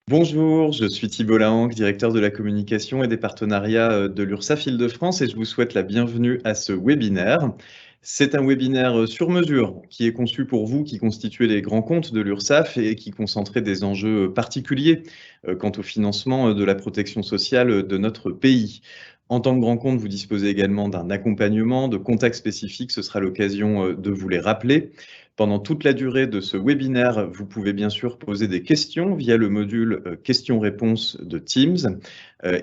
Bonjour, je suis Thibault Lahanque, directeur de la communication et des partenariats de l'URSSAF Île-de-France et je vous souhaite la bienvenue à ce webinaire. C'est un webinaire sur mesure qui est conçu pour vous qui constituez les grands comptes de l'URSSAF et qui concentrait des enjeux particuliers quant au financement de la protection sociale de notre pays. En tant que grand compte, vous disposez également d'un accompagnement, de contacts spécifiques, ce sera l'occasion de vous les rappeler. Pendant toute la durée de ce webinaire, vous pouvez bien sûr poser des questions via le module questions-réponses de Teams.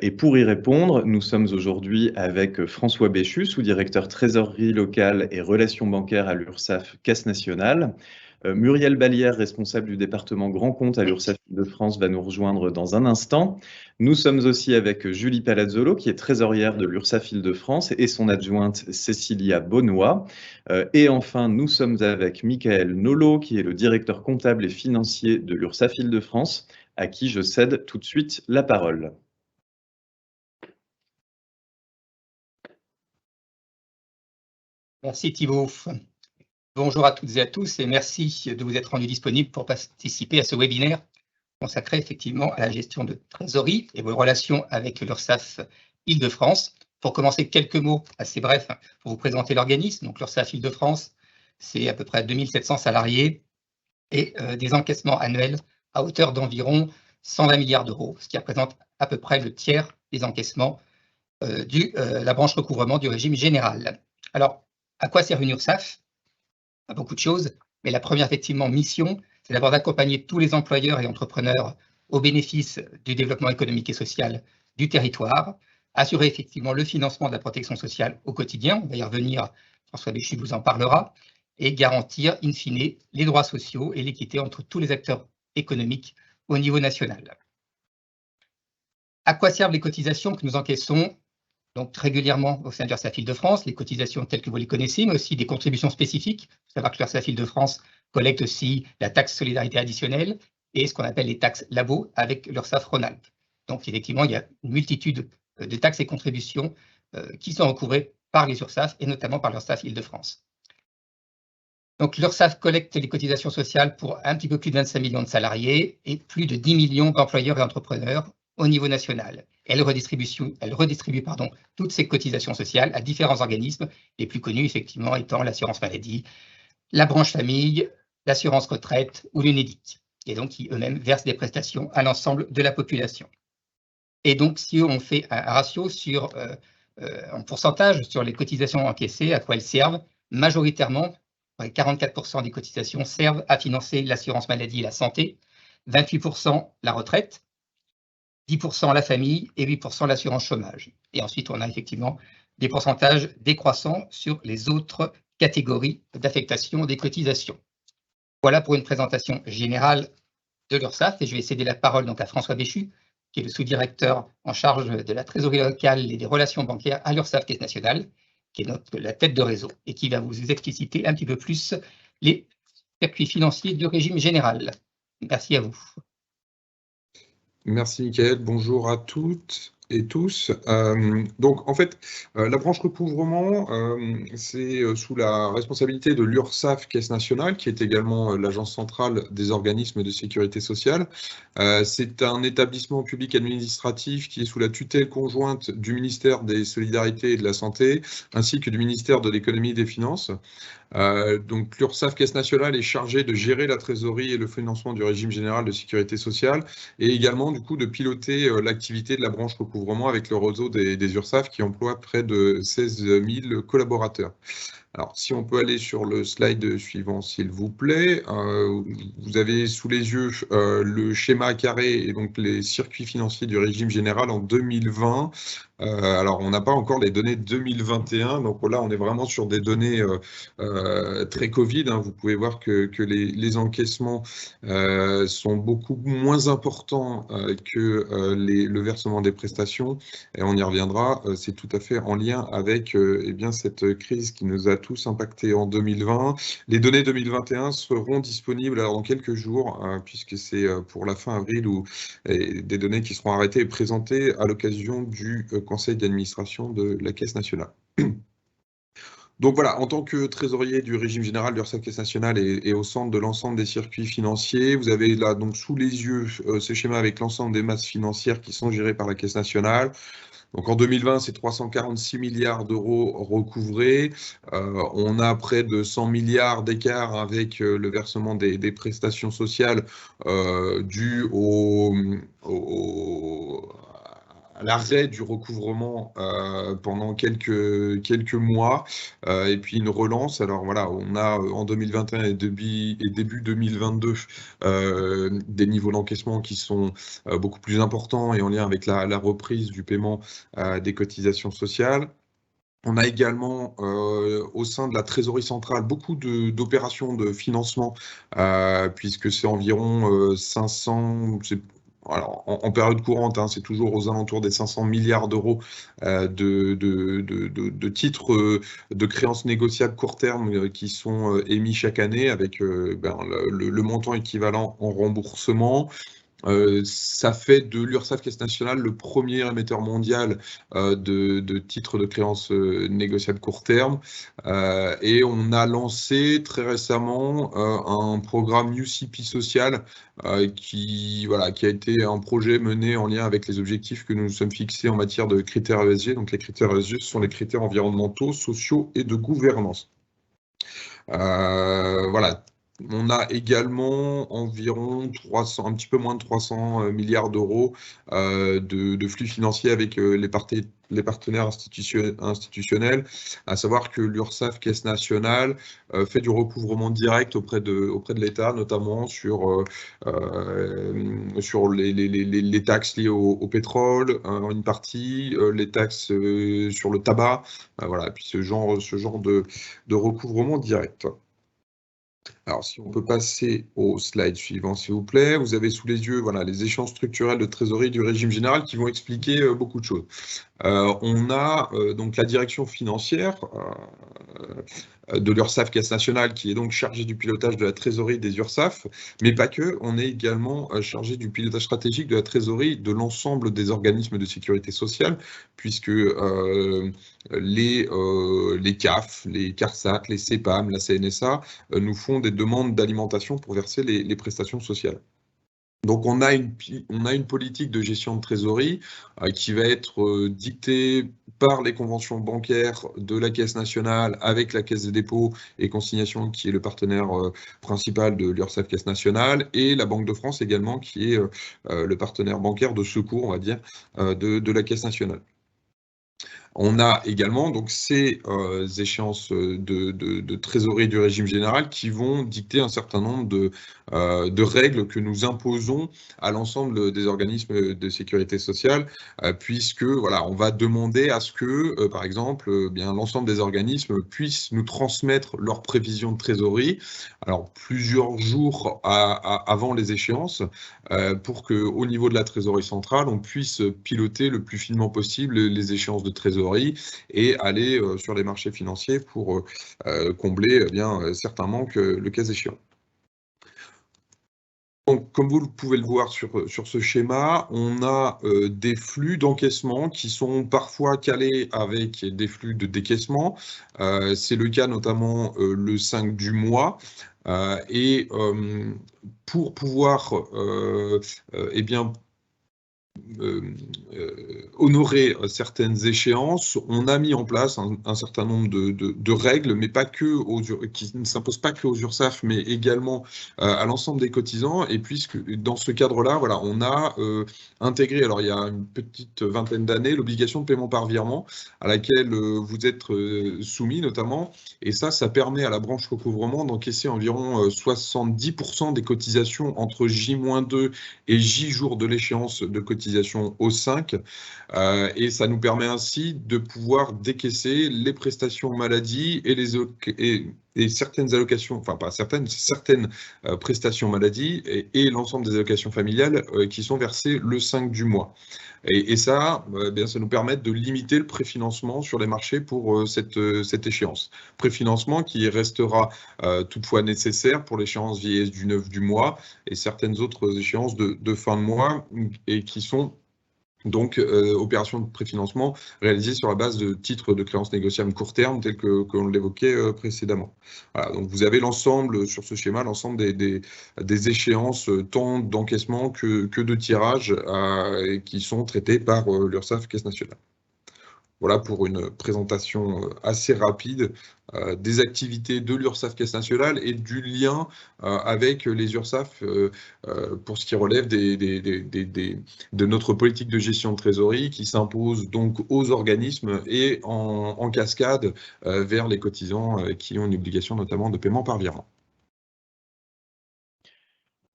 Et pour y répondre, nous sommes aujourd'hui avec François Béchu, sous-directeur trésorerie locale et relations bancaires à l'URSSAF Caisse Nationale. Muriel Ballière, responsable du département Grand Compte à l'URSSAF de France, va nous rejoindre dans un instant. Nous sommes aussi avec Julie Palazzolo, qui est trésorière de l'URSSAF Île-de-France, et son adjointe Cécilia Bonnois. Et enfin, nous sommes avec Michael Nolo, qui est le directeur comptable et financier de l'URSSAF Île-de-France, à qui je cède tout de suite la parole. Merci Thibault. Bonjour à toutes et à tous et merci de vous être rendus disponibles pour participer à ce webinaire consacré effectivement à la gestion de trésorerie et vos relations avec l'URSSAF Île-de-France. Pour commencer, quelques mots assez brefs pour vous présenter l'organisme. Donc l'URSSAF Île-de-France, c'est à peu près 2700 salariés et des encaissements annuels à hauteur d'environ 120 milliards d'euros, ce qui représente à peu près le tiers des encaissements de la branche recouvrement du régime général. Alors, à quoi sert une URSSAF? À beaucoup de choses, mais la première effectivement mission, c'est d'abord d'accompagner tous les employeurs et entrepreneurs au bénéfice du développement économique et social du territoire, assurer effectivement le financement de la protection sociale au quotidien, on va y revenir, François Béchu vous en parlera, et garantir in fine les droits sociaux et l'équité entre tous les acteurs économiques au niveau national. À quoi servent les cotisations que nous encaissons donc régulièrement au sein de l'URSSAF Île-de-France, les cotisations telles que vous les connaissez, mais aussi des contributions spécifiques. Il faut savoir que l'URSSAF Île-de-France collecte aussi la taxe solidarité additionnelle et ce qu'on appelle les taxes labo avec l'URSSAF Rhône-Alpes. Donc effectivement, il y a une multitude de taxes et contributions qui sont recouvrées par les URSSAF et notamment par l'URSSAF Île-de-France. Donc l'URSSAF collecte les cotisations sociales pour un petit peu plus de 25 millions de salariés et plus de 10 millions d'employeurs et entrepreneurs au niveau national. Elle redistribue toutes ces cotisations sociales à différents organismes, les plus connus effectivement étant l'assurance maladie, la branche famille, l'assurance retraite ou l'UNEDIC, et donc qui eux-mêmes versent des prestations à l'ensemble de la population. Et donc si on fait un ratio en pourcentage sur les cotisations encaissées, à quoi elles servent, majoritairement, 44% des cotisations servent à financer l'assurance maladie et la santé, 28% la retraite, 10% la famille et 8% l'assurance chômage. Et ensuite, on a effectivement des pourcentages décroissants sur les autres catégories d'affectation des cotisations. Voilà pour une présentation générale de l'URSSAF et je vais céder la parole donc à François Béchu, qui est le sous-directeur en charge de la trésorerie locale et des relations bancaires à l'URSSAF Caisse Nationale, qui est la tête de réseau et qui va vous expliciter un petit peu plus les circuits financiers du régime général. Merci à vous. Merci Mickaël, bonjour à toutes et tous. Donc en fait, la branche recouvrement, c'est sous la responsabilité de l'URSSAF Caisse Nationale, qui est également l'agence centrale des organismes de sécurité sociale. C'est un établissement public administratif qui est sous la tutelle conjointe du ministère des Solidarités et de la Santé, ainsi que du ministère de l'Économie et des Finances. Donc l'URSSAF Caisse Nationale est chargée de gérer la trésorerie et le financement du régime général de sécurité sociale et également du coup de piloter l'activité de la branche recouvrement avec le réseau des URSSAF qui emploie près de 16 000 collaborateurs. Alors, si on peut aller sur le slide suivant, s'il vous plaît. Vous avez sous les yeux le schéma carré et donc les circuits financiers du régime général en 2020. Alors, on n'a pas encore les données 2021, donc là, on est vraiment sur des données très Covid. Hein. Vous pouvez voir que les encaissements sont beaucoup moins importants que le versement des prestations. Et on y reviendra, c'est tout à fait en lien avec eh bien, cette crise qui nous a tous impactés en 2020. Les données 2021 seront disponibles alors, dans quelques jours, puisque c'est pour la fin avril, des données qui seront arrêtées et présentées à l'occasion du conseil d'administration de la Caisse nationale. Donc voilà, en tant que trésorier du régime général de l'URSSAF Caisse nationale et au centre de l'ensemble des circuits financiers, vous avez là donc sous les yeux ce schéma avec l'ensemble des masses financières qui sont gérées par la Caisse nationale. Donc en 2020, c'est 346 milliards d'euros recouvrés. On a près de 100 milliards d'écart avec le versement des prestations sociales dues à l'arrêt du recouvrement pendant quelques mois et puis une relance. Alors voilà, on a en 2021 et début 2022 des niveaux d'encaissement qui sont beaucoup plus importants et en lien avec la reprise du paiement des cotisations sociales. On a également au sein de la trésorerie centrale beaucoup d'opérations de financement puisque c'est environ 500, alors, en période courante, hein, c'est toujours aux alentours des 500 milliards d'euros de titres de créances négociables court terme qui sont émis chaque année avec le montant équivalent en remboursement. Ça fait de l'URSSAF Caisse nationale le premier émetteur mondial de titres de créances négociables court terme. Et on a lancé très récemment un programme UCP social qui a été un projet mené en lien avec les objectifs que nous nous sommes fixés en matière de critères ESG. Donc les critères ESG, ce sont les critères environnementaux, sociaux et de gouvernance. Voilà. On a également environ un petit peu moins de 300 milliards d'euros de flux financiers avec les partenaires institutionnels, à savoir que l'URSSAF Caisse nationale fait du recouvrement direct auprès de l'État, notamment sur les taxes liées au pétrole, une partie, les taxes sur le tabac, voilà, et puis ce genre de recouvrement direct. Alors, si on peut passer au slide suivant, s'il vous plaît. Vous avez sous les yeux les échéances structurelles de trésorerie du régime général qui vont expliquer beaucoup de choses. On a donc la direction financière de l'URSSAF Caisse nationale qui est donc chargée du pilotage de la trésorerie des URSSAF, mais pas que, on est également chargé du pilotage stratégique de la trésorerie de l'ensemble des organismes de sécurité sociale, puisque les CAF, les CARSAT, les CEPAM, la CNSA nous font des demandes d'alimentation pour verser les prestations sociales. Donc on a une politique de gestion de trésorerie qui va être dictée par les conventions bancaires de la Caisse nationale avec la Caisse des dépôts et consignations qui est le partenaire principal de l'URSSAF Caisse nationale et la Banque de France également qui est le partenaire bancaire de secours, on va dire, de la Caisse nationale. On a également donc ces échéances de trésorerie du régime général qui vont dicter un certain nombre de règles que nous imposons à l'ensemble des organismes de sécurité sociale, puisque on va demander à ce que, par exemple, l'ensemble des organismes puissent nous transmettre leurs prévisions de trésorerie, alors plusieurs jours avant les échéances, pour qu'au niveau de la trésorerie centrale, on puisse piloter le plus finement possible les échéances de trésorerie et aller sur les marchés financiers pour combler certains manques le cas échéant. Donc, comme vous pouvez le voir sur ce schéma, on a des flux d'encaissement qui sont parfois calés avec des flux de décaissement. C'est le cas notamment le 5 du mois. Et pour pouvoir honorer certaines échéances, on a mis en place un certain nombre de règles, mais pas que qui ne s'imposent pas que aux URSSAF, mais également à l'ensemble des cotisants. Et puisque dans ce cadre-là, on a intégré, alors il y a une petite vingtaine d'années, l'obligation de paiement par virement à laquelle vous êtes soumis notamment. Et ça permet à la branche recouvrement d'encaisser environ 70% des cotisations entre J-2 et J jours de l'échéance de cotisation au 5. Et ça nous permet ainsi de pouvoir décaisser les prestations maladie et certaines allocations, enfin pas certaines prestations maladie et l'ensemble des allocations familiales qui sont versées le 5 du mois. Et ça, ça nous permet de limiter le préfinancement sur les marchés pour cette échéance. Préfinancement qui restera toutefois nécessaire pour l'échéance vieillesse du 9 du mois et certaines autres échéances de fin de mois et qui sont Donc, opération de préfinancement réalisée sur la base de titres de créances négociables court terme, tels qu'on l'évoquait précédemment. Voilà, donc vous avez l'ensemble, sur ce schéma, l'ensemble des échéances tant d'encaissement que de tirage qui sont traitées par l'URSSAF Caisse nationale. Voilà pour une présentation assez rapide des activités de l'URSSAF Caisse nationale et du lien avec les URSSAF pour ce qui relève de notre politique de gestion de trésorerie qui s'impose donc aux organismes et en cascade vers les cotisants qui ont une obligation notamment de paiement par virement.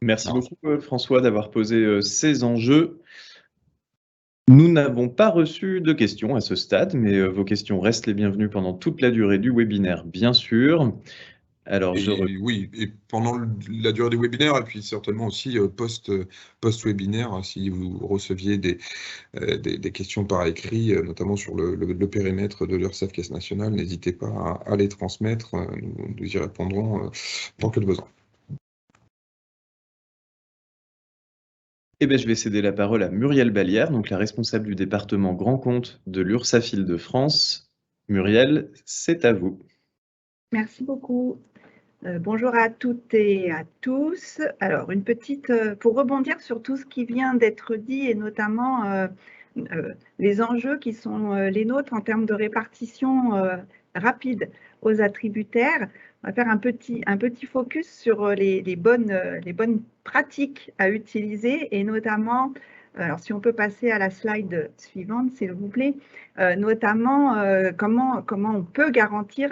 Merci beaucoup François d'avoir posé ces enjeux. Nous n'avons pas reçu de questions à ce stade, mais vos questions restent les bienvenues pendant toute la durée du webinaire, bien sûr. Alors, oui, et pendant la durée du webinaire, et puis certainement aussi post-webinaire, si vous receviez des questions par écrit, notamment sur le périmètre de l'URSSAF Caisse nationale, n'hésitez pas à les transmettre, nous y répondrons tant que de besoin. Eh bien, je vais céder la parole à Muriel Ballière, donc la responsable du département Grand Compte de l'URSSAF Île-de-France. Muriel, c'est à vous. Merci beaucoup. Bonjour à toutes et à tous. Alors, une petite, pour rebondir sur tout ce qui vient d'être dit et notamment les enjeux qui sont les nôtres en termes de répartition rapide aux attributaires, on va faire un petit focus sur les bonnes pratiques à utiliser et notamment, alors si on peut passer à la slide suivante, s'il vous plaît, notamment comment on peut garantir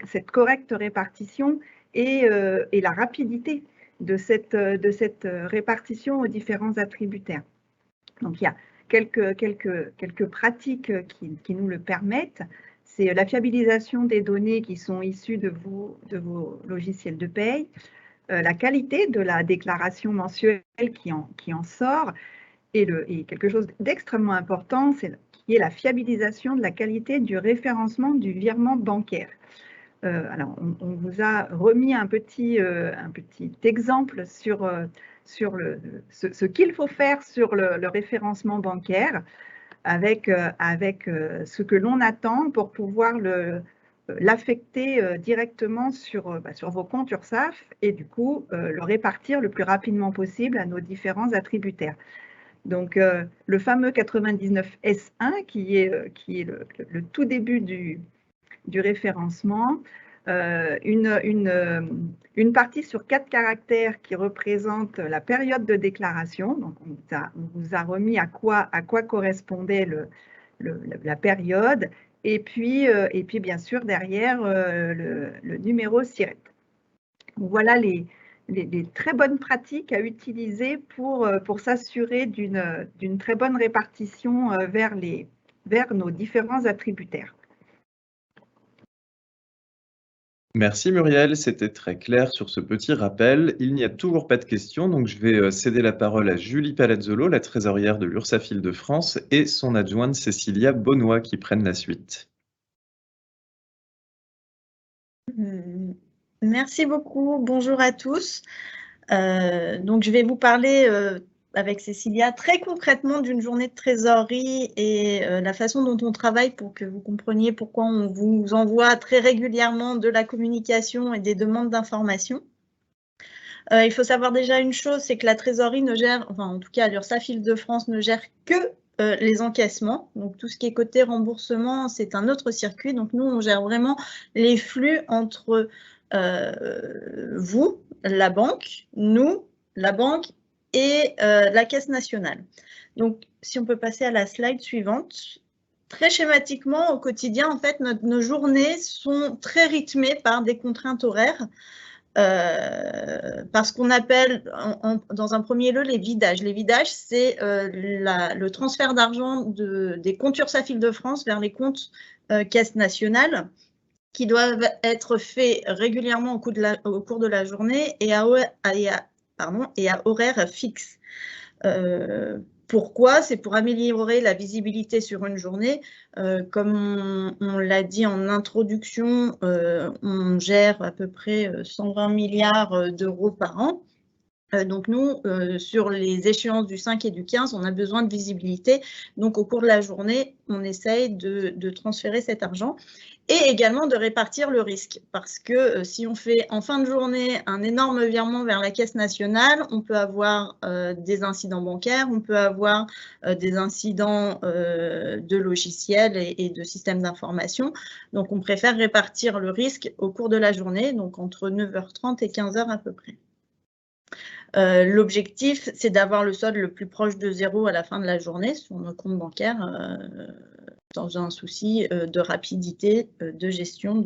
cette correcte répartition et la rapidité de cette répartition aux différents attributaires. Donc, il y a quelques pratiques qui nous le permettent. C'est la fiabilisation des données qui sont issues de vos logiciels de paye, la qualité de la déclaration mensuelle qui en sort, et quelque chose d'extrêmement important, qui est la fiabilisation de la qualité du référencement du virement bancaire. Alors, on vous a remis un petit exemple sur ce qu'il faut faire sur le référencement bancaire avec ce que l'on attend pour pouvoir l'affecter directement sur vos comptes URSSAF et du coup le répartir le plus rapidement possible à nos différents attributaires. Donc, le fameux 99S1 qui est le tout début du référencement, une partie sur 4 caractères qui représente la période de déclaration. Donc, on vous a remis à quoi correspondait la période. Et puis bien sûr, derrière, le numéro SIRET. Voilà les très bonnes pratiques à utiliser pour s'assurer d'une très bonne répartition vers nos différents attributaires. Merci Muriel, c'était très clair sur ce petit rappel. Il n'y a toujours pas de questions, donc je vais céder la parole à Julie Palazzolo, la trésorière de l'URSSAF Île-de-France, et son adjointe Cécilia Bonnoy qui prennent la suite. Merci beaucoup, bonjour à tous. Donc je vais vous parler avec Cécilia très concrètement d'une journée de trésorerie et la façon dont on travaille pour que vous compreniez pourquoi on vous envoie très régulièrement de la communication et des demandes d'informations. Il faut savoir déjà une chose, c'est que la trésorerie ne gère, enfin en tout cas l'URSSAF Île-de-France ne gère que les encaissements. Donc tout ce qui est côté remboursement, c'est un autre circuit. Donc nous, on gère vraiment les flux entre vous, la banque, nous, la banque et la Caisse nationale. Donc, si on peut passer à la slide suivante. Très schématiquement, au quotidien, en fait, nos journées sont très rythmées par des contraintes horaires. Parce qu'on appelle dans un premier lieu les vidages. Les vidages, c'est le transfert d'argent des comptes URSSAF Île-de-France vers les comptes Caisse nationale, qui doivent être faits régulièrement au cours de la journée et à horaire fixe. Pourquoi? C'est pour améliorer la visibilité sur une journée. Comme on l'a dit en introduction, on gère à peu près 120 milliards d'euros par an. Donc nous, sur les échéances du 5 et du 15, on a besoin de visibilité. Donc au cours de la journée, on essaye de transférer cet argent et également de répartir le risque. Parce que si on fait en fin de journée un énorme virement vers la Caisse nationale, on peut avoir des incidents bancaires, on peut avoir des incidents de logiciels et de systèmes d'information. Donc on préfère répartir le risque au cours de la journée, donc entre 9h30 et 15h à peu près. L'objectif, c'est d'avoir le solde le plus proche de zéro à la fin de la journée sur nos comptes bancaires dans un souci de rapidité, de gestion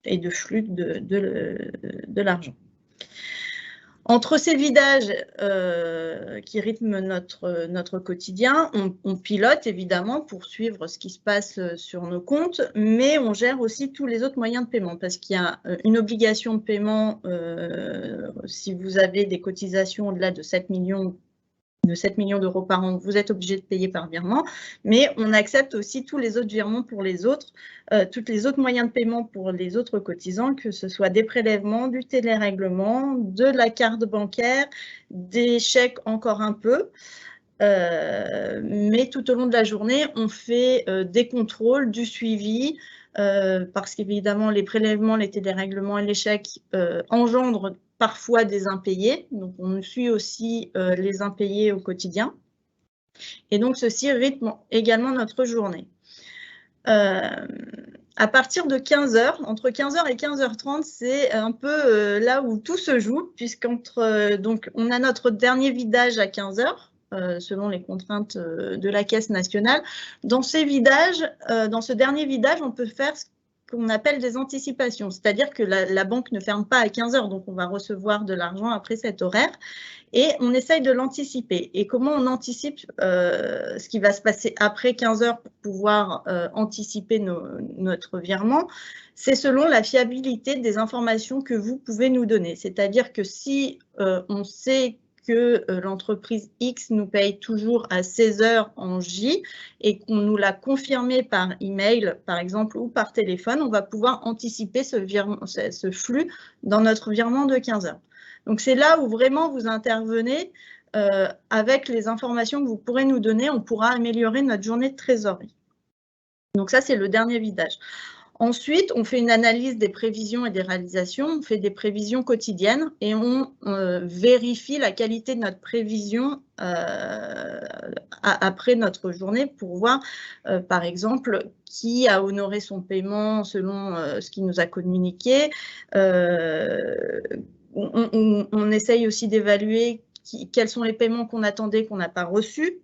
et de flux de l'argent. Entre ces vidages qui rythment notre quotidien, on pilote évidemment pour suivre ce qui se passe sur nos comptes, mais on gère aussi tous les autres moyens de paiement parce qu'il y a une obligation de paiement si vous avez des cotisations au-delà de 7 millions d'euros par an, vous êtes obligé de payer par virement, mais on accepte aussi tous les autres virements pour les autres, tous les autres moyens de paiement pour les autres cotisants, que ce soit des prélèvements, du télérèglement, de la carte bancaire, des chèques encore un peu. Mais tout au long de la journée, on fait des contrôles, du suivi, parce qu'évidemment, les prélèvements, les télérèglements et les chèques engendrent parfois des impayés. Donc, on suit aussi les impayés au quotidien. Et donc, ceci rythme également notre journée. À partir de 15h, entre 15h et 15h30, c'est un peu là où tout se joue, donc on a notre dernier vidage à 15h, selon les contraintes de la Caisse nationale. Dans ce dernier vidage, on peut faire ce qu'on appelle des anticipations, c'est-à-dire que la banque ne ferme pas à 15h, donc on va recevoir de l'argent après cet horaire, et on essaye de l'anticiper. Et comment on anticipe ce qui va se passer après 15h pour pouvoir anticiper notre virement? C'est selon la fiabilité des informations que vous pouvez nous donner. C'est-à-dire que si on sait que l'entreprise X nous paye toujours à 16h en J et qu'on nous l'a confirmé par email, par exemple, ou par téléphone, on va pouvoir anticiper ce flux dans notre virement de 15h. Donc, c'est là où vraiment vous intervenez avec les informations que vous pourrez nous donner. On pourra améliorer notre journée de trésorerie. Donc, ça, c'est le dernier vidage. Ensuite, on fait une analyse des prévisions et des réalisations. On fait des prévisions quotidiennes et on vérifie la qualité de notre prévision après notre journée pour voir, par exemple, qui a honoré son paiement selon ce qu'il nous a communiqué. On essaye aussi d'évaluer quels sont les paiements qu'on attendait, qu'on n'a pas reçus,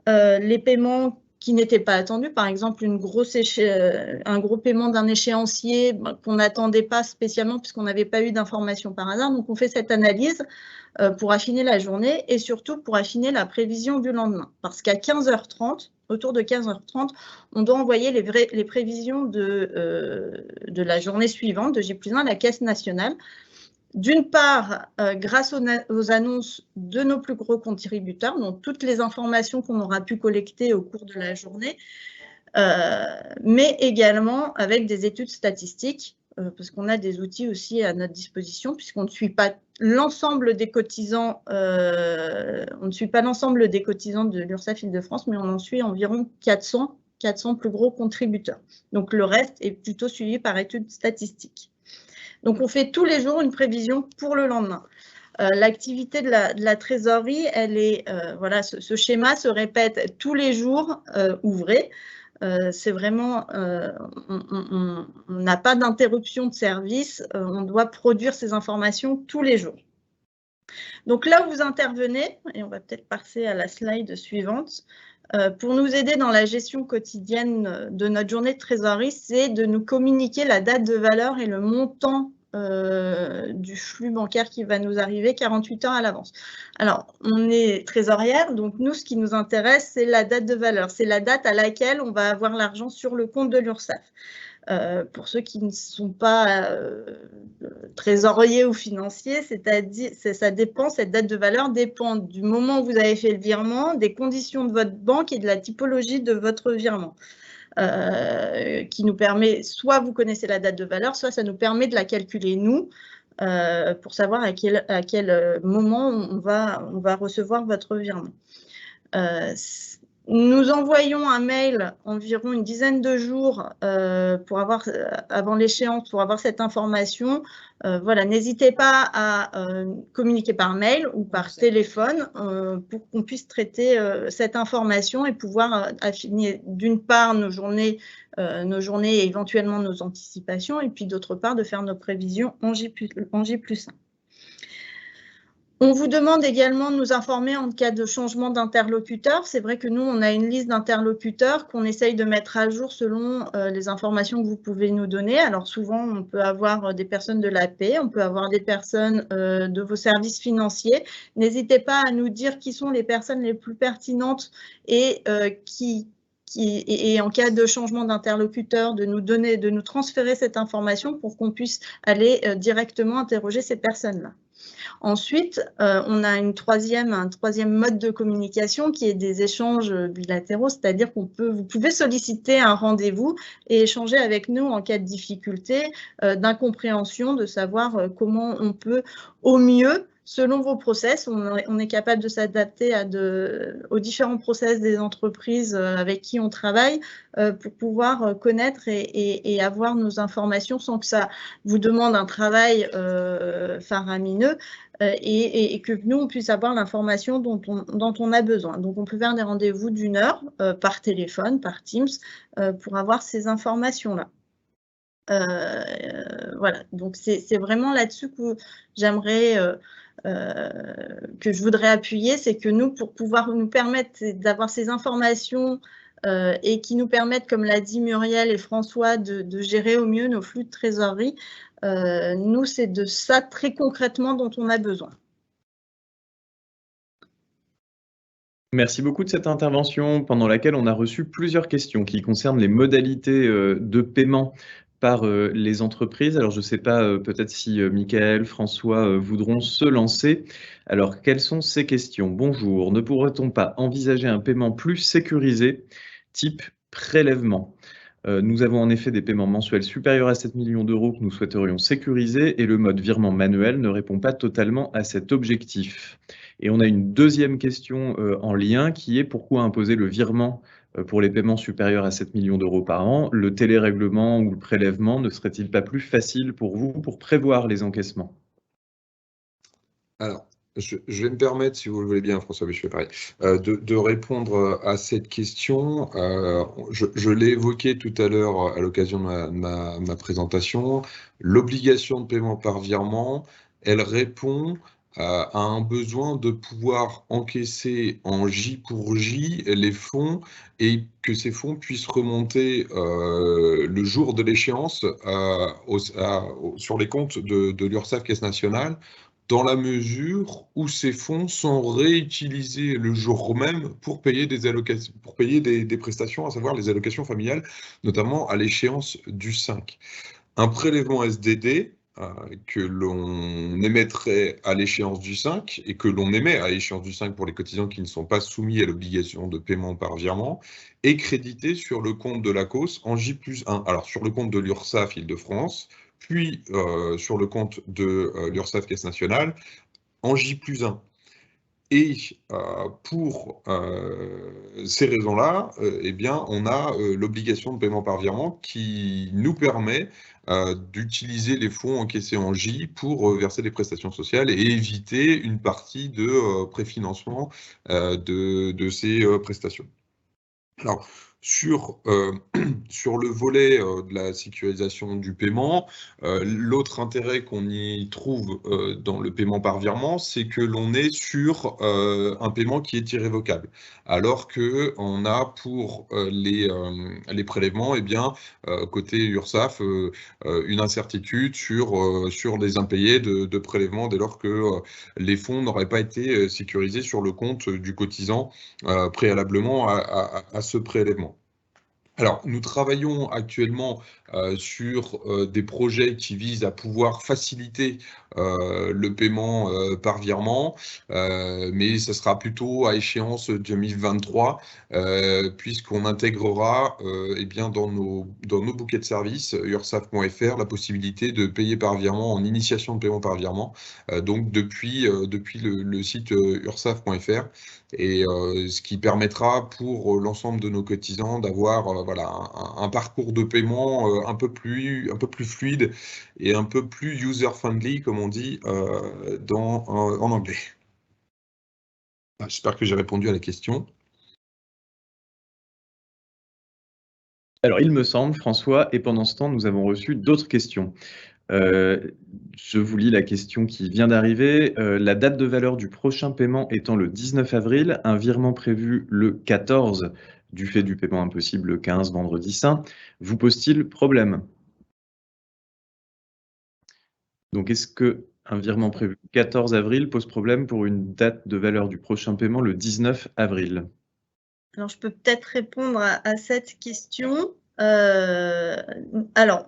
les paiements qui n'étaient pas attendus, par exemple un gros paiement d'un échéancier qu'on n'attendait pas spécialement puisqu'on n'avait pas eu d'informations par hasard. Donc on fait cette analyse pour affiner la journée et surtout pour affiner la prévision du lendemain. Parce qu'à 15h30, autour de 15h30, on doit envoyer les prévisions de la journée suivante, de J+1, à la Caisse nationale. D'une part, grâce aux annonces de nos plus gros contributeurs, donc toutes les informations qu'on aura pu collecter au cours de la journée, mais également avec des études statistiques, parce qu'on a des outils aussi à notre disposition, puisqu'on ne suit pas l'ensemble des cotisants, de l'URSSAF Île-de-France, mais on en suit environ 400 plus gros contributeurs. Donc le reste est plutôt suivi par études statistiques. Donc, on fait tous les jours une prévision pour le lendemain. L'activité de la trésorerie, elle est, voilà, ce schéma se répète tous les jours ouvrés. C'est vraiment, on n'a pas d'interruption de service, on doit produire ces informations tous les jours. Donc là où vous intervenez, et on va peut-être passer à la slide suivante, pour nous aider dans la gestion quotidienne de notre journée de trésorerie, c'est de nous communiquer la date de valeur et le montant du flux bancaire qui va nous arriver 48 heures à l'avance. Alors, on est trésorière, donc nous, ce qui nous intéresse, c'est la date de valeur. C'est la date à laquelle on va avoir l'argent sur le compte de l'URSSAF. Pour ceux qui ne sont pas trésoriers ou financiers, c'est-à-dire ça dépend, cette date de valeur dépend du moment où vous avez fait le virement, des conditions de votre banque et de la typologie de votre virement. Qui nous permet, soit vous connaissez la date de valeur, soit ça nous permet de la calculer nous pour savoir à quel moment on va recevoir votre virement. Nous envoyons un mail environ une dizaine de jours avant l'échéance pour avoir cette information. Voilà, n'hésitez pas à communiquer par mail ou par téléphone pour qu'on puisse traiter cette information et pouvoir affiner d'une part nos journées et éventuellement nos anticipations, et puis d'autre part de faire nos prévisions en J+1. On vous demande également de nous informer en cas de changement d'interlocuteur. C'est vrai que nous, on a une liste d'interlocuteurs qu'on essaye de mettre à jour selon les informations que vous pouvez nous donner. Alors souvent, on peut avoir des personnes de l'AP, on peut avoir des personnes de vos services financiers. N'hésitez pas à nous dire qui sont les personnes les plus pertinentes et en cas de changement d'interlocuteur, de nous transférer cette information pour qu'on puisse aller directement interroger ces personnes-là. Ensuite, on a un troisième mode de communication qui est des échanges bilatéraux, c'est-à-dire vous pouvez solliciter un rendez-vous et échanger avec nous en cas de difficulté, d'incompréhension, de savoir comment on peut au mieux, selon vos process, on est capable de s'adapter aux différents process des entreprises avec qui on travaille pour pouvoir connaître et avoir nos informations sans que ça vous demande un travail faramineux et que nous, on puisse avoir l'information dont on a besoin. Donc, on peut faire des rendez-vous d'1 heure par téléphone, par Teams, pour avoir ces informations-là. Voilà, donc c'est vraiment là-dessus que j'aimerais... que je voudrais appuyer, c'est que nous, pour pouvoir nous permettre d'avoir ces informations et qui nous permettent, comme l'a dit Muriel et François, de gérer au mieux nos flux de trésorerie, nous, c'est de ça très concrètement dont on a besoin. Merci beaucoup de cette intervention pendant laquelle on a reçu plusieurs questions qui concernent les modalités de paiement par les entreprises. Alors, je ne sais pas peut-être si Michael, François voudront se lancer. Alors, quelles sont ces questions? Bonjour, ne pourrait-on pas envisager un paiement plus sécurisé, type prélèvement? Nous avons en effet des paiements mensuels supérieurs à 7 millions d'euros que nous souhaiterions sécuriser et le mode virement manuel ne répond pas totalement à cet objectif. Et on a une deuxième question en lien qui est pourquoi imposer le virement pour les paiements supérieurs à 7 millions d'euros par an? Le télérèglement ou le prélèvement ne serait-il pas plus facile pour vous pour prévoir les encaissements? Alors, je vais me permettre, si vous le voulez bien, François, mais je fais pareil, de répondre à cette question. Je l'ai évoqué tout à l'heure à l'occasion de ma présentation. L'obligation de paiement par virement, elle répond à un besoin de pouvoir encaisser en J pour J les fonds et que ces fonds puissent remonter le jour de l'échéance sur les comptes de l'URSSAF Caisse nationale, dans la mesure où ces fonds sont réutilisés le jour même pour payer des allocations, pour payer des prestations, à savoir les allocations familiales, notamment à l'échéance du 5. Un prélèvement SDD que l'on émettrait à l'échéance du 5 et que l'on émet à l'échéance du 5 pour les cotisants qui ne sont pas soumis à l'obligation de paiement par virement est crédité sur le compte de l'ACOS en J+1. Alors sur le compte de l'URSSAF Île-de-France, puis sur le compte de l'URSSAF Caisse nationale en J+1. Et pour ces raisons-là, eh bien, on a l'obligation de paiement par virement qui nous permet d'utiliser les fonds encaissés en J pour verser des prestations sociales et éviter une partie de préfinancement de ces prestations. Alors, sur le volet de la sécurisation du paiement, l'autre intérêt qu'on y trouve dans le paiement par virement, c'est que l'on est sur un paiement qui est irrévocable. Alors qu'on a pour les prélèvements, eh bien, côté URSSAF, une incertitude sur les impayés de prélèvement dès lors que les fonds n'auraient pas été sécurisés sur le compte du cotisant préalablement à ce prélèvement. Alors, nous travaillons actuellement sur des projets qui visent à pouvoir faciliter le paiement par virement, mais ce sera plutôt à échéance 2023, puisqu'on intégrera eh bien, dans nos bouquets de services ursaf.fr la possibilité de payer par virement en initiation de paiement par virement, donc depuis le site ursaf.fr. Et ce qui permettra pour l'ensemble de nos cotisants d'avoir voilà, un parcours de paiement un peu plus fluide et un peu plus user-friendly, comme on dit en anglais. J'espère que j'ai répondu à la question. Alors, il me semble, François, et pendant ce temps, nous avons reçu d'autres questions. Je vous lis la question qui vient d'arriver. La date de valeur du prochain paiement étant le 19 avril, un virement prévu le 14 du fait du paiement impossible le 15, vendredi saint, vous pose-t-il problème? Donc, est-ce qu'un virement prévu le 14 avril pose problème pour une date de valeur du prochain paiement le 19 avril? Alors, je peux peut-être répondre à cette question. Alors,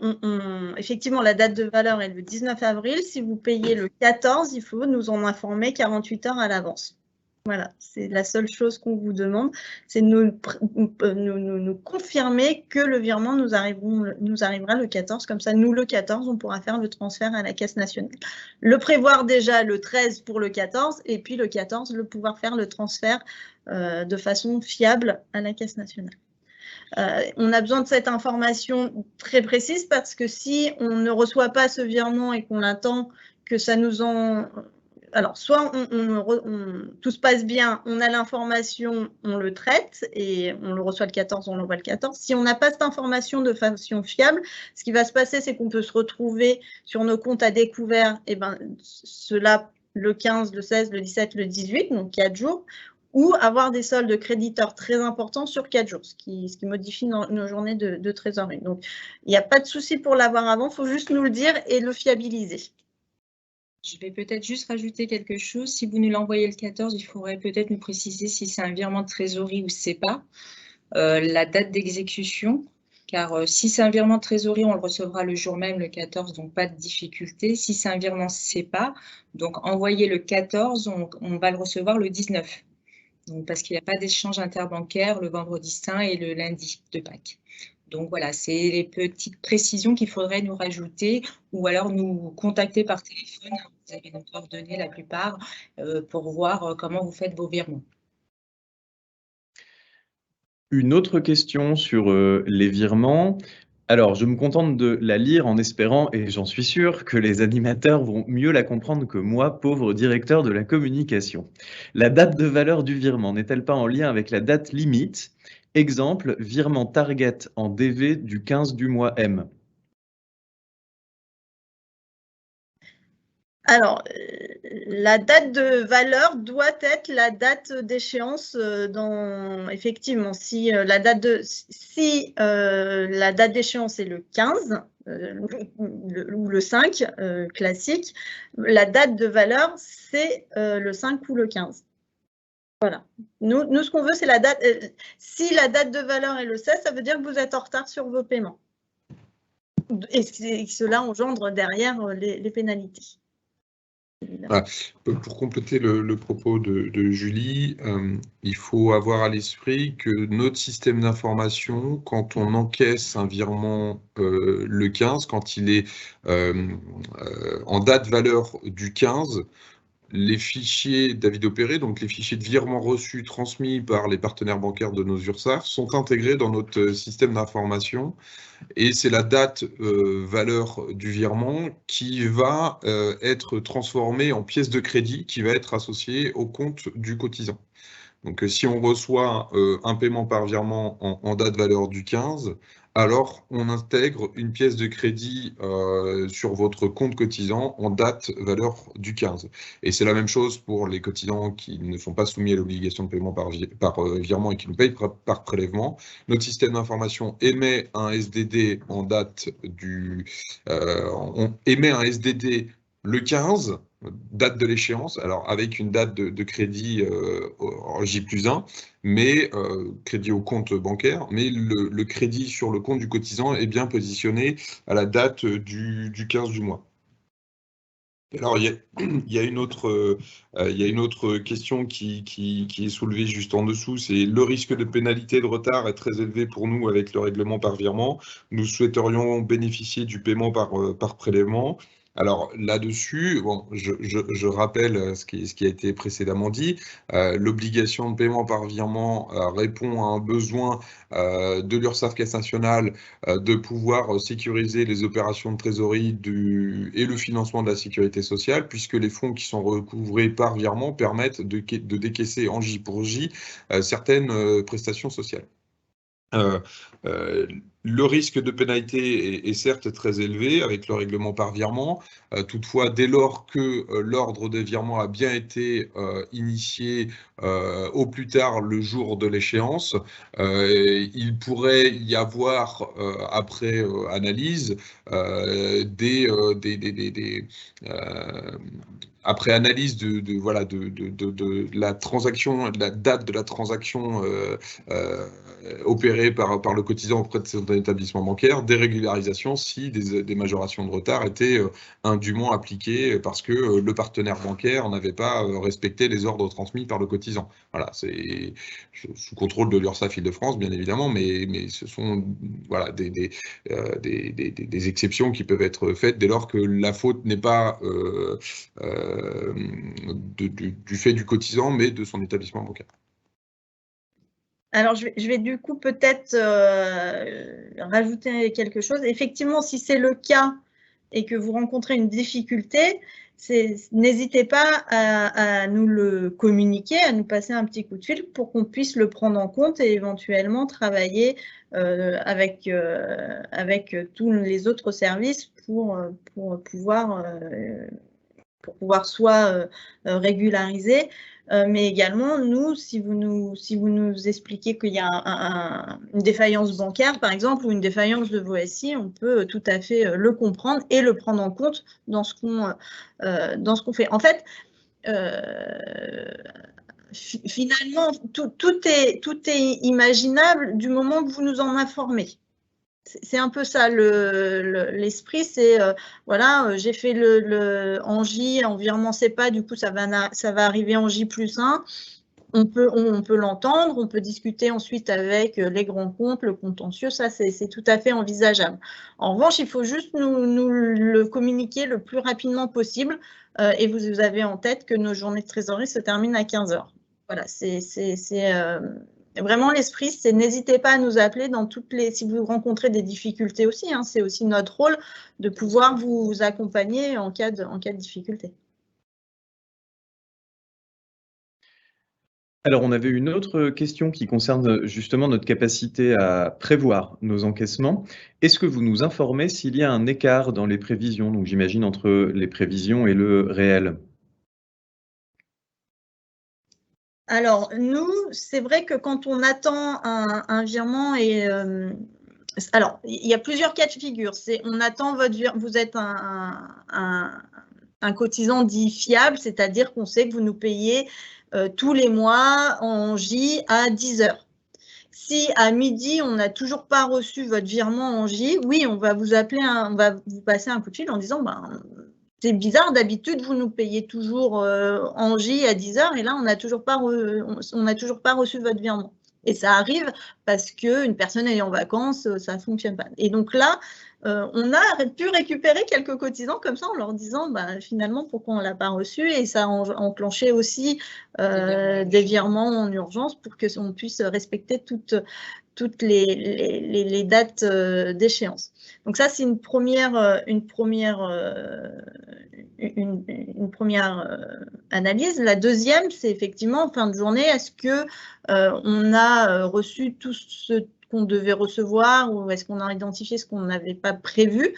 effectivement, la date de valeur est le 19 avril. Si vous payez le 14, il faut nous en informer 48 heures à l'avance. Voilà, c'est la seule chose qu'on vous demande, c'est de nous confirmer que le virement nous arrivera le 14. Comme ça, nous, le 14, on pourra faire le transfert à la Caisse nationale. Le prévoir déjà le 13 pour le 14, et puis le 14, pouvoir faire le transfert de façon fiable à la Caisse nationale. On a besoin de cette information très précise parce que si on ne reçoit pas ce virement et qu'on attend que ça nous en... Alors, soit tout se passe bien, on a l'information, on le traite et on le reçoit le 14, on l'envoie le 14. Si on n'a pas cette information de façon fiable, ce qui va se passer, c'est qu'on peut se retrouver sur nos comptes à découvert, et ben, cela le 15, le 16, le 17, le 18, donc 4 jours, ou avoir des soldes créditeurs très importants sur 4 jours, ce qui modifie nos journées de trésorerie. Donc, il n'y a pas de souci pour l'avoir avant, il faut juste nous le dire et le fiabiliser. Je vais peut-être juste rajouter quelque chose. Si vous nous l'envoyez le 14, il faudrait peut-être nous préciser si c'est un virement de trésorerie ou CEPA, la date d'exécution, car si c'est un virement de trésorerie, on le recevra le jour même, le 14, donc pas de difficulté. Si c'est un virement CEPA, donc envoyé le 14, on va le recevoir le 19, donc, parce qu'il n'y a pas d'échange interbancaire le vendredi saint et le lundi de Pâques. Donc voilà, c'est les petites précisions qu'il faudrait nous rajouter ou alors nous contacter par téléphone. Vous avez nos coordonnées la plupart pour voir comment vous faites vos virements. Une autre question sur les virements. Alors, je me contente de la lire en espérant, et j'en suis sûr, que les animateurs vont mieux la comprendre que moi, pauvre directeur de la communication. La date de valeur du virement n'est-elle pas en lien avec la date limite? Exemple, virement target en DV du 15 du mois M. Alors, la date de valeur doit être la date d'échéance effectivement, si la date d'échéance est le 15 ou le 5 classique, la date de valeur, c'est le 5 ou le 15. Voilà. Nous, ce qu'on veut, c'est la date. Si la date de valeur est le 16, ça veut dire que vous êtes en retard sur vos paiements. Et cela engendre derrière les pénalités. Ah, pour compléter le propos de Julie, il faut avoir à l'esprit que notre système d'information, quand on encaisse un virement le 15, quand il est en date valeur du 15, les fichiers d'avis opérés, donc les fichiers de virement reçus transmis par les partenaires bancaires de nos URSSAF, sont intégrés dans notre système d'information et c'est la date valeur du virement qui va être transformée en pièce de crédit qui va être associée au compte du cotisant. Donc si on reçoit un paiement par virement en date valeur du 15, alors on intègre une pièce de crédit sur votre compte cotisant en date valeur du 15. Et c'est la même chose pour les cotisants qui ne sont pas soumis à l'obligation de paiement par virement et qui nous payent par prélèvement. Notre système d'information émet un SDD en date on émet un SDD le 15, date de l'échéance, alors avec une date de crédit en J+1, mais crédit au compte bancaire, mais le crédit sur le compte du cotisant est bien positionné à la date du 15 du mois. Alors, il y a une autre question qui est soulevée juste en dessous, c'est le risque de pénalité de retard est très élevé pour nous avec le règlement par virement. Nous souhaiterions bénéficier du paiement par prélèvement. Alors là-dessus, bon, je rappelle ce qui a été précédemment dit. L'obligation de paiement par virement répond à un besoin de l'URSSAF Caisse nationale de pouvoir sécuriser les opérations de trésorerie et le financement de la sécurité sociale, puisque les fonds qui sont recouvrés par virement permettent de décaisser en J pour J certaines prestations sociales. Le risque de pénalité est certes très élevé avec le règlement par virement. Toutefois, dès lors que l'ordre de virement a bien été initié au plus tard le jour de l'échéance, il pourrait y avoir, après analyse, après analyse de la transaction, de la date de la transaction opérée par le cotisant auprès de son établissement bancaire, des régularisations si des majorations de retard étaient indûment appliquées parce que le partenaire bancaire n'avait pas respecté les ordres transmis par le cotisant. Voilà, c'est sous contrôle de l'URSSAF Île-de-France, bien évidemment, mais ce sont voilà, des exceptions qui peuvent être faites dès lors que la faute n'est pas du fait du cotisant, mais de son établissement bancaire. Alors, je vais du coup peut-être rajouter quelque chose. Effectivement, si c'est le cas et que vous rencontrez une difficulté, n'hésitez pas à nous le communiquer, à nous passer un petit coup de fil pour qu'on puisse le prendre en compte et éventuellement travailler avec tous les autres services pour pouvoir soit régulariser, mais également, nous, si vous nous expliquez qu'il y a une défaillance bancaire, par exemple, ou une défaillance de vos SI, on peut tout à fait le comprendre et le prendre en compte dans ce qu'on fait. En fait, finalement, tout est imaginable du moment que vous nous en informez. C'est un peu ça l'esprit, c'est voilà, j'ai fait en J, en virement CEPA, du coup ça va arriver en J+1. On peut l'entendre, on peut discuter ensuite avec les grands comptes, le contentieux, ça c'est tout à fait envisageable. En revanche, il faut juste nous le communiquer le plus rapidement possible et vous avez en tête que nos journées de trésorerie se terminent à 15 h. Voilà, c'est vraiment l'esprit, c'est n'hésitez pas à nous appeler si vous rencontrez des difficultés aussi, hein, c'est aussi notre rôle de pouvoir vous accompagner en cas de difficulté. Alors, on avait une autre question qui concerne justement notre capacité à prévoir nos encaissements. Est-ce que vous nous informez s'il y a un écart dans les prévisions, donc j'imagine entre les prévisions et le réel? Alors, nous, c'est vrai que quand on attend un virement alors, il y a plusieurs cas de figure. On attend votre virement, vous êtes un cotisant dit fiable, c'est-à-dire qu'on sait que vous nous payez tous les mois en J à 10 h. Si à midi, on n'a toujours pas reçu votre virement en J, oui, on va vous appeler, on va vous passer un coup de fil en disant c'est bizarre, d'habitude, vous nous payez toujours en J à 10 h et là, on n'a toujours pas reçu votre virement. Et ça arrive parce qu'une personne est en vacances, ça ne fonctionne pas. Et donc là, on a pu récupérer quelques cotisants comme ça en leur disant finalement pourquoi on ne l'a pas reçu, et ça a enclenché aussi des virements en urgence pour qu'on puisse respecter toutes les dates d'échéance. Donc ça, c'est une première analyse. La deuxième, c'est effectivement en fin de journée, est-ce que on a reçu tout ce qu'on devait recevoir, ou est-ce qu'on a identifié ce qu'on n'avait pas prévu?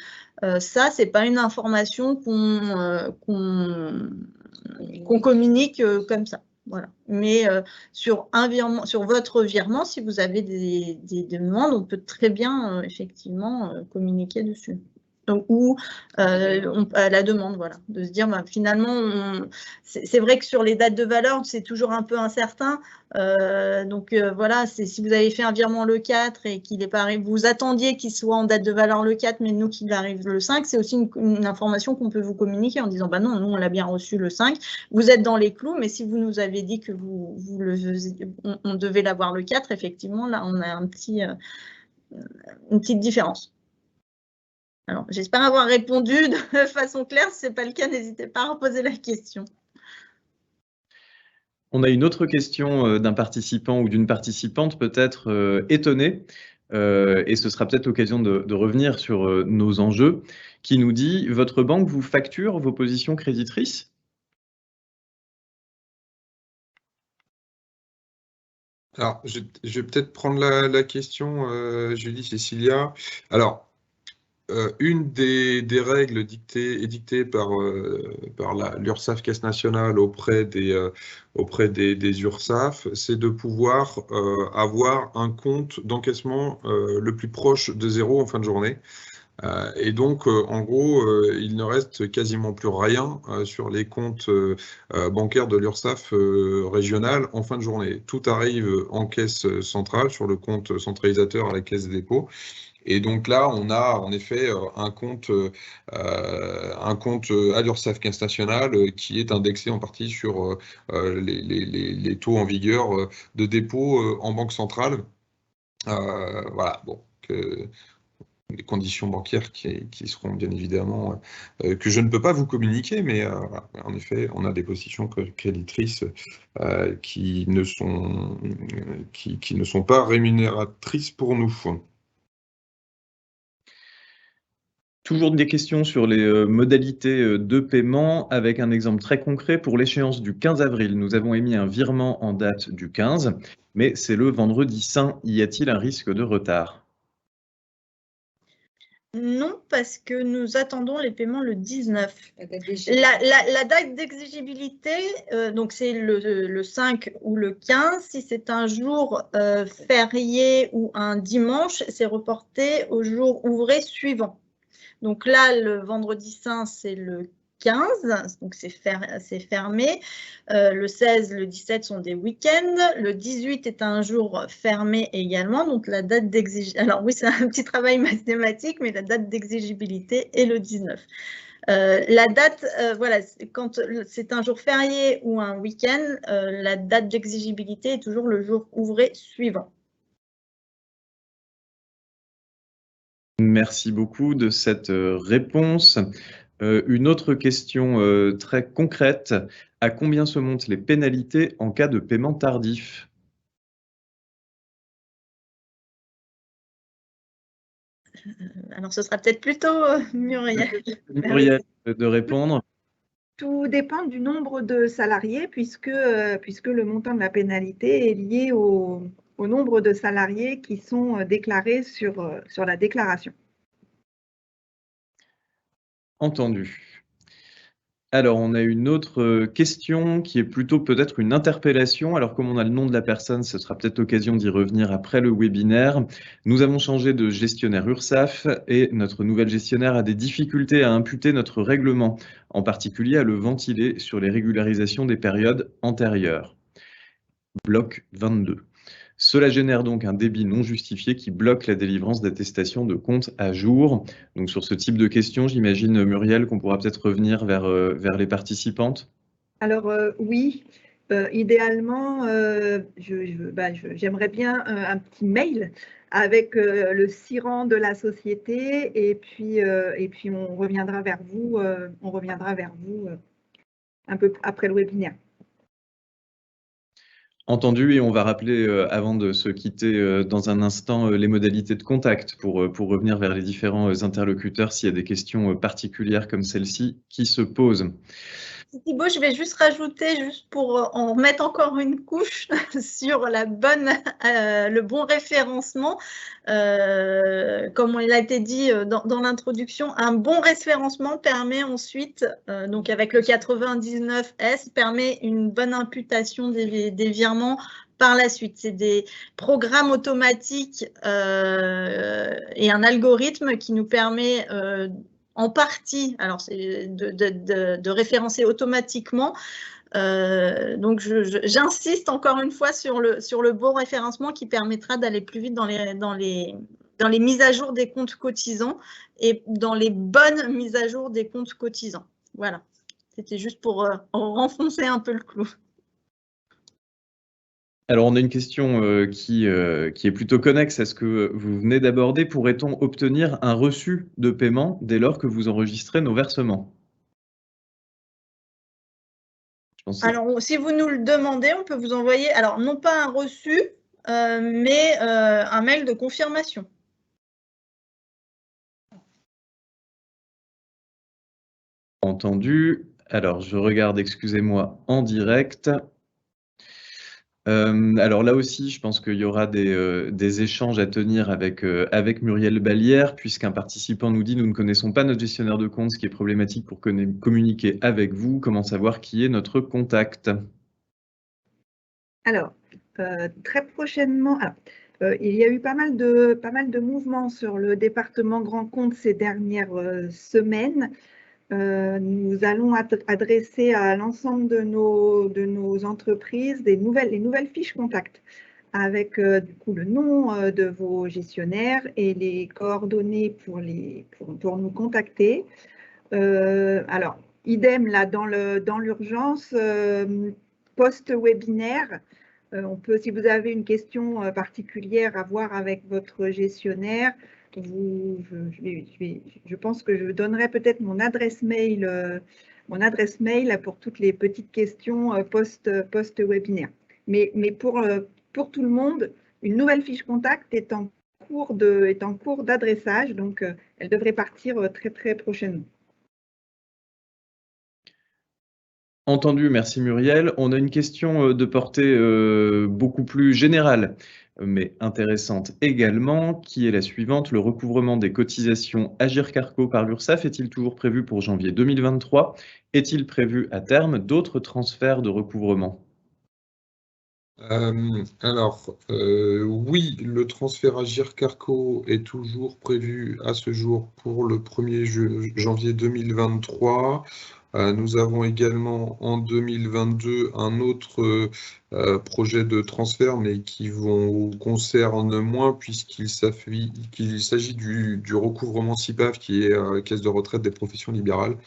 Ça, c'est pas une information qu'on communique comme ça. Voilà. Mais sur votre virement, si vous avez des demandes, on peut très bien effectivement communiquer dessus. ou à la demande, voilà, de se dire finalement, c'est vrai que sur les dates de valeur, c'est toujours un peu incertain. Voilà, si vous avez fait un virement le 4 et qu'il n'est pas arrivé, vous attendiez qu'il soit en date de valeur le 4, mais nous qu'il arrive le 5, c'est aussi une information qu'on peut vous communiquer en disant non, nous on l'a bien reçu le 5, vous êtes dans les clous, mais si vous nous avez dit que on devait l'avoir le 4, effectivement, là on a une petite différence. Alors, j'espère avoir répondu de façon claire. Si ce n'est pas le cas, n'hésitez pas à reposer la question. On a une autre question d'un participant ou d'une participante peut-être étonnée, et ce sera peut-être l'occasion de revenir sur nos enjeux, qui nous dit « Votre banque vous facture vos positions créditrices ?» Alors, je vais peut-être prendre la question, Julie, Cécilia. Alors, une des règles édictées par l'URSSAF Caisse nationale auprès des URSSAF, c'est de pouvoir avoir un compte d'encaissement le plus proche de 0 en fin de journée. Et donc, en gros, il ne reste quasiment plus rien sur les comptes bancaires de l'URSSAF régional en fin de journée. Tout arrive en caisse centrale, sur le compte centralisateur à la Caisse des dépôts. Et donc là, on a en effet un compte à l'URSSAF Caisse nationale qui est indexé en partie sur les taux en vigueur de dépôt en banque centrale. Voilà, bon. Les conditions bancaires qui seront bien évidemment que je ne peux pas vous communiquer, mais en effet, on a des positions créditrices qui ne sont pas rémunératrices pour nous. Toujours des questions sur les modalités de paiement avec un exemple très concret. Pour l'échéance du 15 avril, nous avons émis un virement en date du 15, mais c'est le vendredi saint. Y a-t-il un risque de retard ? Non, parce que nous attendons les paiements le 19. La date d'exigibilité, donc c'est le 5 ou le 15. Si c'est un jour férié ou un dimanche, c'est reporté au jour ouvré suivant. Donc là, le vendredi saint, c'est le 15, donc c'est fermé. Le 16, le 17 sont des week-ends. Le 18 est un jour fermé également. Donc la date d'exigibilité, alors oui, c'est un petit travail mathématique, mais la date d'exigibilité est le 19. La date, voilà, quand c'est un jour férié ou un week-end, la date d'exigibilité est toujours le jour ouvré suivant. Merci beaucoup de cette réponse. Une autre question très concrète. À combien se montent les pénalités en cas de paiement tardif ? Alors, ce sera peut-être plutôt Muriel. Muriel, de répondre. Tout dépend du nombre de salariés puisque le montant de la pénalité est lié au nombre de salariés qui sont déclarés sur la déclaration. Entendu. Alors, on a une autre question qui est plutôt peut-être une interpellation. Alors, comme on a le nom de la personne, ce sera peut-être l'occasion d'y revenir après le webinaire. Nous avons changé de gestionnaire URSSAF et notre nouvelle gestionnaire a des difficultés à imputer notre règlement, en particulier à le ventiler sur les régularisations des périodes antérieures. Bloc 22. Cela génère donc un débit non justifié qui bloque la délivrance d'attestations de compte à jour. Donc sur ce type de questions, j'imagine, Muriel, qu'on pourra peut-être revenir vers les participantes. Alors oui, idéalement, j'aimerais bien un petit mail avec le SIRAN de la société et puis on reviendra vers vous un peu après le webinaire. Entendu, et on va rappeler, avant de se quitter dans un instant, les modalités de contact pour revenir vers les différents interlocuteurs s'il y a des questions particulières comme celle-ci qui se posent. Thibaut, je vais juste rajouter, juste pour en remettre encore une couche sur le bon référencement. Comme il a été dit dans l'introduction, un bon référencement permet ensuite, donc avec le 99S, permet une bonne imputation des virements par la suite. C'est des programmes automatiques et un algorithme qui nous permet en partie, alors c'est de référencer automatiquement. Donc, j'insiste encore une fois sur le bon référencement qui permettra d'aller plus vite dans les mises à jour des comptes cotisants et dans les bonnes mises à jour des comptes cotisants. Voilà, c'était juste pour renfoncer un peu le clou. Alors, on a une question qui est plutôt connexe à ce que vous venez d'aborder. Pourrait-on obtenir un reçu de paiement dès lors que vous enregistrez nos versements? Alors, si vous nous le demandez, on peut vous envoyer, alors non pas un reçu, mais un mail de confirmation. Entendu. Alors, je regarde, excusez-moi, en direct. Alors là aussi, je pense qu'il y aura des échanges à tenir avec Muriel Ballière, puisqu'un participant nous dit « Nous ne connaissons pas notre gestionnaire de compte, ce qui est problématique pour communiquer avec vous. Comment savoir qui est notre contact ?» Alors, très prochainement, il y a eu pas mal de mouvements sur le département Grand Compte ces dernières semaines. Nous allons adresser à l'ensemble de nos entreprises les nouvelles fiches contact avec du coup le nom de vos gestionnaires et les coordonnées pour nous contacter. Alors, idem là dans l'urgence, post-webinaire, on peut, si vous avez une question particulière à voir avec votre gestionnaire, je pense que je donnerai peut-être mon adresse mail pour toutes les petites questions post-webinaire. Mais pour tout le monde, une nouvelle fiche contact est en cours d'adressage, donc elle devrait partir très très prochainement. Entendu, merci Muriel. On a une question de portée beaucoup plus générale, mais intéressante également, qui est la suivante. Le recouvrement des cotisations Agirc-Arrco par l'URSSAF est-il toujours prévu pour janvier 2023? Est-il prévu à terme d'autres transferts de recouvrement? Oui, le transfert Agirc-Arrco est toujours prévu à ce jour pour le 1er janvier 2023. Nous avons également en 2022 un autre projet de transfert, mais qui concerne moins puisqu'il s'agit du recouvrement CIPAF, qui est Caisse de retraite des professions libérales.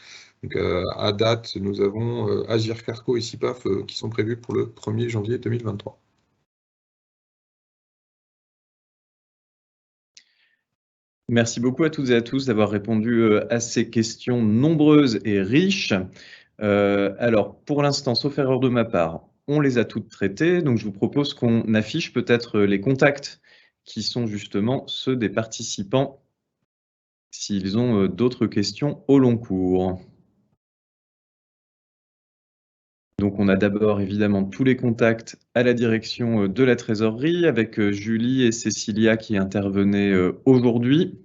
Donc, à date, nous avons Agirc-Arrco et CIPAF qui sont prévus pour le 1er janvier 2023. Merci beaucoup à toutes et à tous d'avoir répondu à ces questions nombreuses et riches. Alors, pour l'instant, sauf erreur de ma part, on les a toutes traitées. Donc, je vous propose qu'on affiche peut-être les contacts qui sont justement ceux des participants s'ils ont d'autres questions au long cours. Donc, on a d'abord évidemment tous les contacts à la direction de la trésorerie avec Julie et Cécilia qui intervenaient aujourd'hui.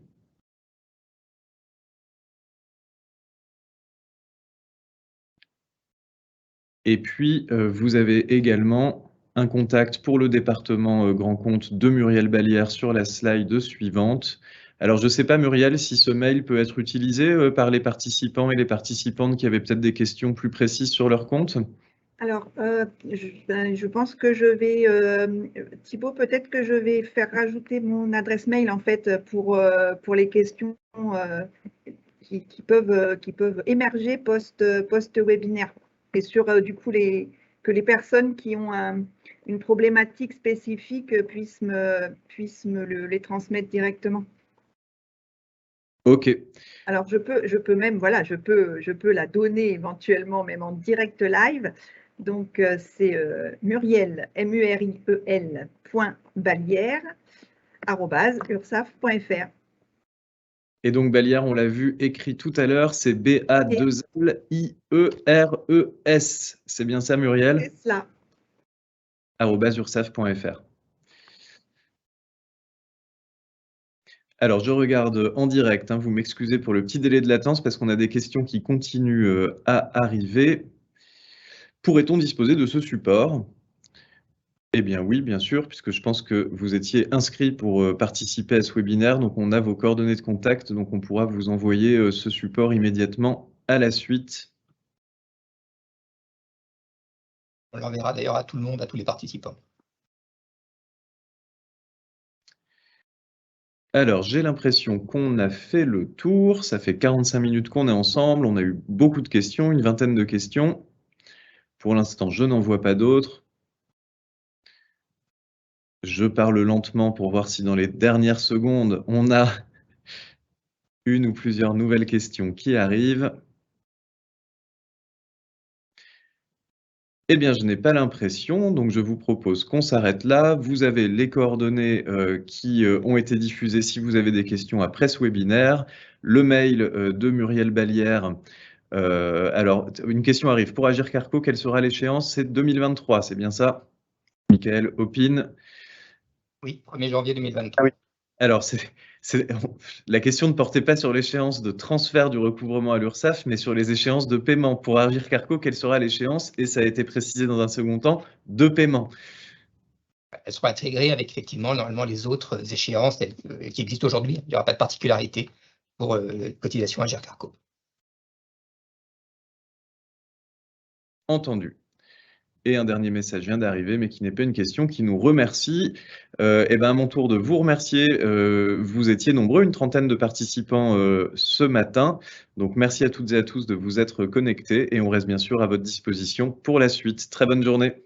Et puis, vous avez également un contact pour le département Grand Compte de Muriel Ballière sur la slide suivante. Alors, je ne sais pas, Muriel, si ce mail peut être utilisé par les participants et les participantes qui avaient peut-être des questions plus précises sur leur compte. Alors, je pense que je vais, Thibaut, peut-être que je vais faire rajouter mon adresse mail en fait pour les questions qui peuvent émerger post-webinaire. Et sur du coup que les personnes qui ont une problématique spécifique puissent les transmettre directement. Ok. Alors je peux même, voilà, je peux la donner éventuellement même en direct live. Donc c'est Muriel, muriel.ballière@ursaf.fr. Et donc, Ballière, on l'a vu écrit tout à l'heure, c'est B-A-2-L-I-E-R-E-S. C'est bien ça, Muriel? C'est cela. @ursaf.fr. Alors, je regarde en direct, hein, vous m'excusez pour le petit délai de latence parce qu'on a des questions qui continuent à arriver. Pourrait-on disposer de ce support? Eh bien oui, bien sûr, puisque je pense que vous étiez inscrit pour participer à ce webinaire, donc on a vos coordonnées de contact, donc on pourra vous envoyer ce support immédiatement à la suite. On l'enverra d'ailleurs à tout le monde, à tous les participants. Alors, j'ai l'impression qu'on a fait le tour. Ça fait 45 minutes qu'on est ensemble. On a eu beaucoup de questions, une vingtaine de questions. Pour l'instant, je n'en vois pas d'autres. Je parle lentement pour voir si dans les dernières secondes, on a une ou plusieurs nouvelles questions qui arrivent. Eh bien, je n'ai pas l'impression, donc je vous propose qu'on s'arrête là. Vous avez les coordonnées qui ont été diffusées si vous avez des questions après ce webinaire, le mail de Muriel Ballière. Alors, une question arrive. Pour Agir Carco, quelle sera l'échéance? C'est 2023, c'est bien ça? Michael opine. Oui, 1er janvier 2023. Ah oui. Alors, la question ne portait pas sur l'échéance de transfert du recouvrement à l'URSSAF, mais sur les échéances de paiement. Pour Agir Carco, quelle sera l'échéance? Et ça a été précisé dans un second temps, de paiement. Elles seront intégrées avec effectivement normalement les autres échéances qui existent aujourd'hui. Il n'y aura pas de particularité pour cotisation Agir Carco. Entendu. Et un dernier message vient d'arriver, mais qui n'est pas une question, qui nous remercie. Eh ben, à mon tour de vous remercier. Vous étiez nombreux, une trentaine de participants ce matin. Donc, merci à toutes et à tous de vous être connectés et on reste bien sûr à votre disposition pour la suite. Très bonne journée.